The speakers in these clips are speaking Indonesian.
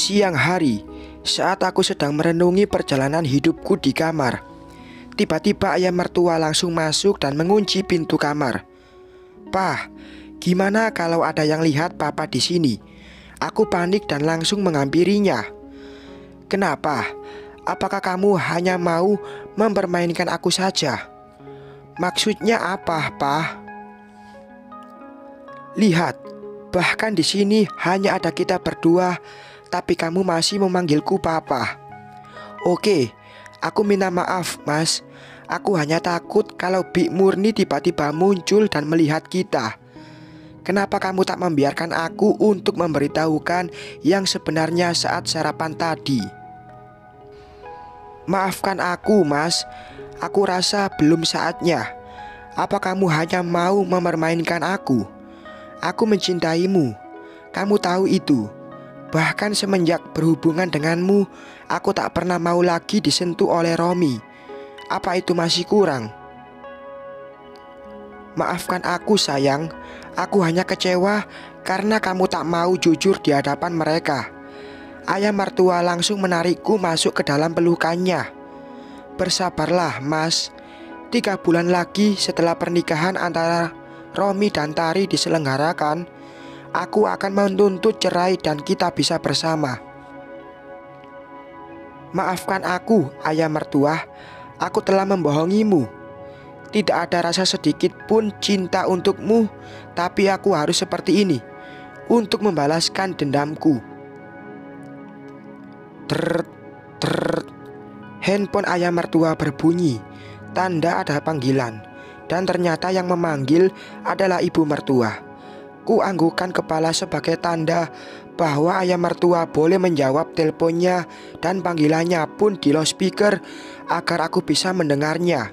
Siang hari, saat aku sedang merenungi perjalanan hidupku di kamar, tiba-tiba ayah mertua langsung masuk dan mengunci pintu kamar. "Pah, gimana kalau ada yang lihat papa di sini?" Aku panik dan langsung menghampirinya. "Kenapa? Apakah kamu hanya mau mempermainkan aku saja?" "Maksudnya apa, Pah?" "Lihat, bahkan di sini hanya ada kita berdua, tapi kamu masih memanggilku papa." "Oke, aku minta maaf, Mas. Aku hanya takut kalau Bik Murni tiba-tiba muncul dan melihat kita. Kenapa kamu tak membiarkan aku untuk memberitahukan yang sebenarnya saat sarapan tadi?" "Maafkan aku, Mas. Aku rasa belum saatnya. Apa kamu hanya mau mempermainkan aku? Aku mencintaimu. Kamu tahu itu. Bahkan semenjak berhubungan denganmu, aku tak pernah mau lagi disentuh oleh Romi. Apa itu masih kurang?" "Maafkan aku, sayang. Aku hanya kecewa karena kamu tak mau jujur di hadapan mereka." Ayah mertua langsung menarikku masuk ke dalam pelukannya. "Bersabarlah, Mas. 3 bulan lagi setelah pernikahan antara Romi dan Tari diselenggarakan, aku akan menuntut cerai dan kita bisa bersama." "Maafkan aku, ayah mertua. Aku telah membohongimu. Tidak ada rasa sedikit pun cinta untukmu, tapi aku harus seperti ini untuk membalaskan dendamku." Ter, ter, handphone ayah mertua berbunyi, tanda ada panggilan, dan ternyata yang memanggil adalah ibu mertua. Ku anggukkan kepala sebagai tanda bahwa ayah mertua boleh menjawab teleponnya dan panggilannya pun di loudspeaker agar aku bisa mendengarnya.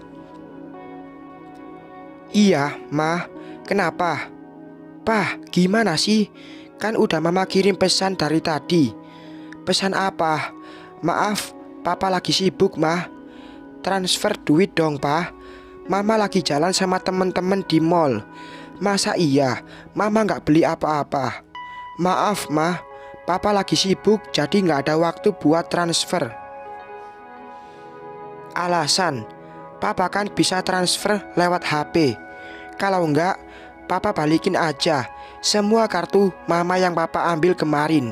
"Iya, Ma. Kenapa?" "Pah, gimana sih? Kan udah Mama kirim pesan dari tadi." "Pesan apa?" "Maaf, Papa lagi sibuk, Ma." "Transfer duit dong, Pa. Mama lagi jalan sama temen-temen di mall." "Masa iya, Mama nggak beli apa-apa?" "Maaf, Ma. Papa lagi sibuk jadi nggak ada waktu buat transfer." "Alasan? Papa kan bisa transfer lewat HP. Kalau enggak, Papa balikin aja semua kartu Mama yang Papa ambil kemarin,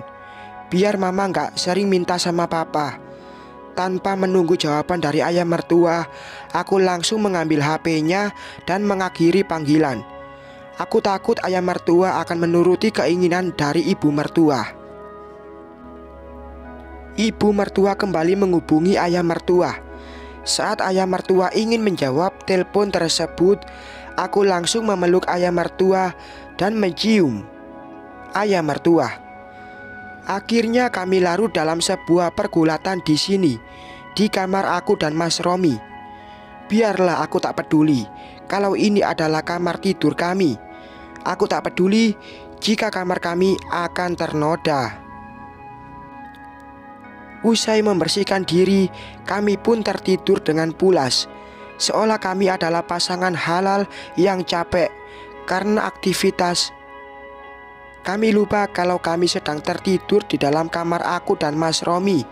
biar Mama nggak sering minta sama Papa." Tanpa menunggu jawaban dari ayah mertua, aku langsung mengambil HP-nya dan mengakhiri panggilan. Aku takut ayah mertua akan menuruti keinginan dari ibu mertua. Ibu mertua kembali menghubungi ayah mertua. Saat ayah mertua ingin menjawab telepon tersebut, aku langsung memeluk ayah mertua dan mencium ayah mertua. Akhirnya kami larut dalam sebuah pergulatan di sini, di kamar aku dan Mas Romi. Biarlah aku tak peduli kalau ini adalah kamar tidur kami. Aku tak peduli jika kamar kami akan ternoda. Usai membersihkan diri, kami pun tertidur dengan pulas, seolah kami adalah pasangan halal yang capek karena aktivitas. Kami lupa kalau kami sedang tertidur di dalam kamar aku dan Mas Romi.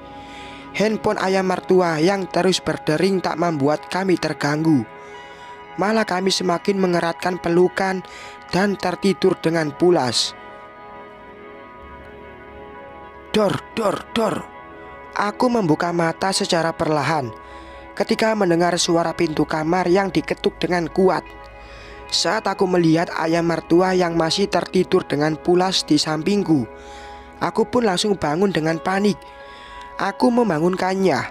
Handphone ayah mertua yang terus berdering tak membuat kami terganggu. Malah kami semakin mengeratkan pelukan dan tertidur dengan pulas. Dor, dor, dor. Aku membuka mata secara perlahan ketika mendengar suara pintu kamar yang diketuk dengan kuat. Saat aku melihat ayah mertua yang masih tertidur dengan pulas di sampingku, aku pun langsung bangun dengan panik. Aku membangunkannya,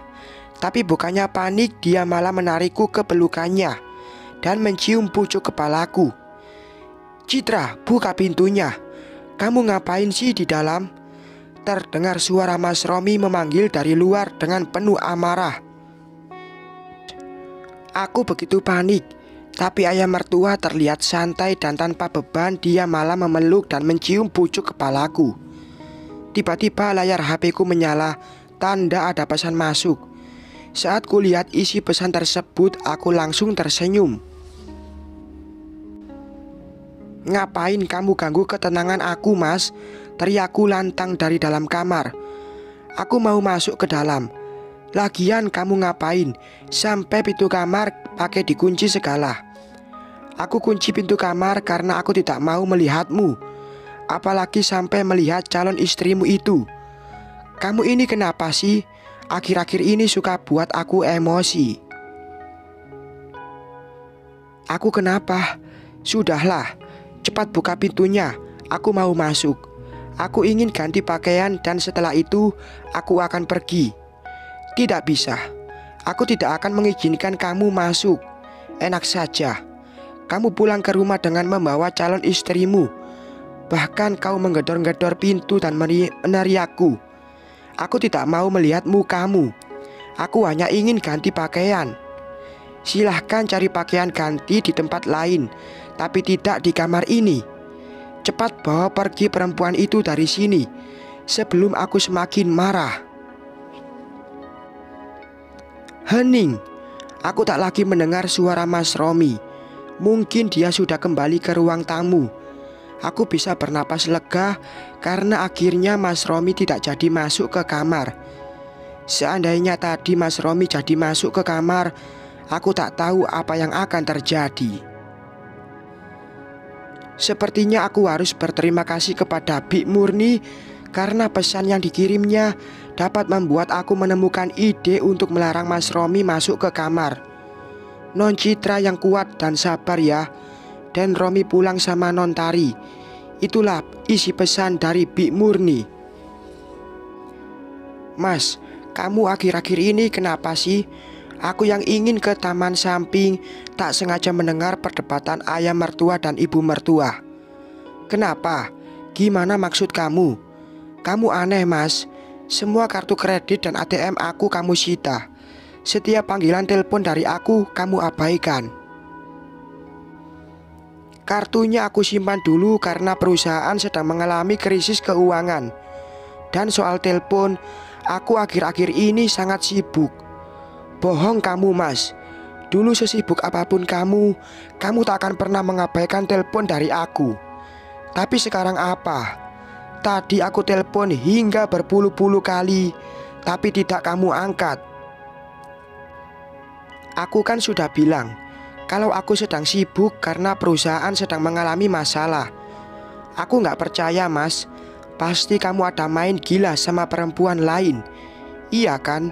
tapi bukannya panik, dia malah menarikku ke pelukannya dan mencium pucuk kepalaku. "Citra, buka pintunya. Kamu ngapain sih di dalam?" Terdengar suara Mas Romi memanggil dari luar dengan penuh amarah. Aku begitu panik, tapi ayah mertua terlihat santai dan tanpa beban. Dia malah memeluk dan mencium pucuk kepalaku. Tiba-tiba layar HP-ku menyala, tanda ada pesan masuk. Saat ku lihat isi pesan tersebut, aku langsung tersenyum. "Ngapain kamu ganggu ketenangan aku, Mas?" teriakku lantang dari dalam kamar. Aku mau masuk ke dalam. Lagian kamu ngapain sampai pintu kamar pakai dikunci segala? Aku kunci pintu kamar karena aku tidak mau melihatmu, apalagi sampai melihat calon istrimu itu. Kamu ini kenapa sih? Akhir-akhir ini suka buat aku emosi. Aku kenapa? Sudahlah, cepat buka pintunya. Aku mau masuk. Aku ingin ganti pakaian dan setelah itu aku akan pergi. Tidak bisa. Aku tidak akan mengizinkan kamu masuk. Enak saja. Kamu pulang ke rumah dengan membawa calon istrimu. Bahkan kau menggedor-gedor pintu dan meneriakku. Aku tidak mau melihat mukamu. Aku hanya ingin ganti pakaian. Silahkan cari pakaian ganti di tempat lain, tapi tidak di kamar ini. Cepat bawa pergi perempuan itu dari sini sebelum aku semakin marah. Hening. Aku tak lagi mendengar suara Mas Romi. Mungkin dia sudah kembali ke ruang tamu. Aku bisa bernapas lega karena akhirnya Mas Romi tidak jadi masuk ke kamar. Seandainya tadi Mas Romi jadi masuk ke kamar, aku tak tahu apa yang akan terjadi. Sepertinya aku harus berterima kasih kepada Bik Murni karena pesan yang dikirimnya dapat membuat aku menemukan ide untuk melarang Mas Romi masuk ke kamar. Non Citra yang kuat dan sabar ya, dan Romi pulang sama Non Tari. Itulah isi pesan dari Bik Murni. Mas, kamu akhir-akhir ini kenapa sih? Aku yang ingin ke taman samping tak sengaja mendengar perdebatan ayah mertua dan ibu mertua. Kenapa? Gimana maksud kamu? Kamu aneh, Mas. Semua kartu kredit dan ATM aku kamu sita. Setiap panggilan telepon dari aku kamu abaikan. Kartunya aku simpan dulu karena perusahaan sedang mengalami krisis keuangan. Dan soal telepon, aku akhir-akhir ini sangat sibuk. Bohong kamu, Mas. Dulu sesibuk apapun kamu tak akan pernah mengabaikan telepon dari aku. Tapi sekarang apa? Tadi aku telepon hingga berpuluh-puluh kali, tapi tidak kamu angkat. Aku kan sudah bilang kalau aku sedang sibuk karena perusahaan sedang mengalami masalah. Aku nggak percaya, Mas. Pasti kamu ada main gila sama perempuan lain. Iya kan?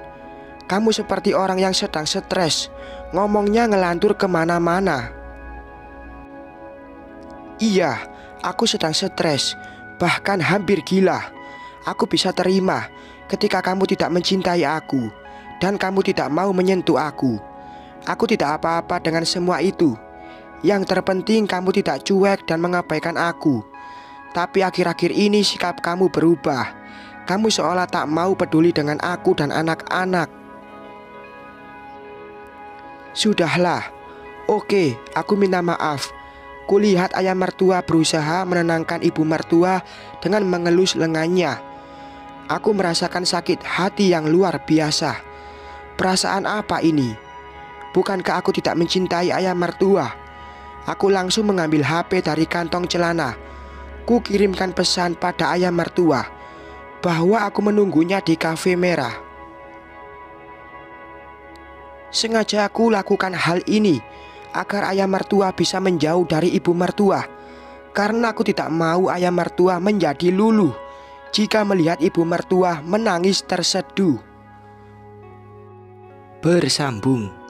Kamu seperti orang yang sedang stres, ngomongnya ngelantur kemana-mana. Iya, aku sedang stres, bahkan hampir gila. Aku bisa terima ketika kamu tidak mencintai aku dan kamu tidak mau menyentuh aku. Aku tidak apa-apa dengan semua itu. Yang terpenting kamu tidak cuek dan mengabaikan aku. Tapi akhir-akhir ini sikap kamu berubah. Kamu seolah tak mau peduli dengan aku dan anak-anak. Sudahlah, oke, aku minta maaf. Kulihat ayah mertua berusaha menenangkan ibu mertua dengan mengelus lengannya. Aku merasakan sakit hati yang luar biasa. Perasaan apa ini? Bukankah aku tidak mencintai ayah mertua? Aku langsung mengambil HP dari kantong celana. Ku kirimkan pesan pada ayah mertua bahwa aku menunggunya di kafe merah. Sengaja aku lakukan hal ini agar ayah mertua bisa menjauh dari ibu mertua. Karena aku tidak mau ayah mertua menjadi luluh jika melihat ibu mertua menangis terseduh. Bersambung.